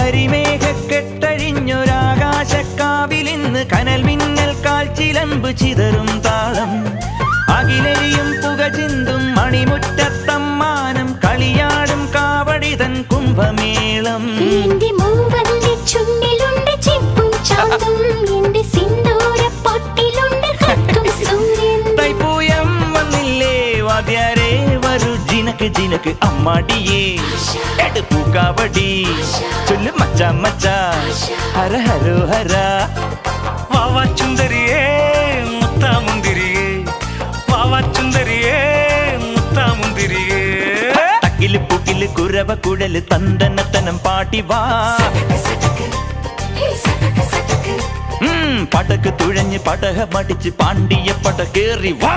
കരിമേഘക്കെട്ടഴിഞ്ഞൊരാകാശക്കാവിലിന്ന് കനൽ മിന്നൽ കാൽച്ചിലമ്പ് ചിതറും താളം അകിലരിയും പുക ചിന്തും മണിമുറ്റത്തമ്മാനം കളിയാടും കാവടിതൻ കുംഭമേളം തൈപ്പൂയം വന്നില്ലേ വാദ്യാരേ വരൂ ജിനക്ക് ജിനക്ക് അമ്മാടിയേ എടുപ്പൂ കാവടി ചൊല്ലു മച്ചാ മച്ചാ ഹര ഹരോ ഹര വാവാ ചുന്ദരിയേ മുത്താമുന്തിരിയേ വാവാ ചുന്ദരിയേ മുത്താമുന്തിരിയേ തക്കില് പുകില് കുരവ കുഴല് തന്തനത്തനം പാട്ടി വാ പടക്ക് തുഴഞ്ഞ് പടക മടിച്ച് പാണ്ടിയ പട കേറി വാ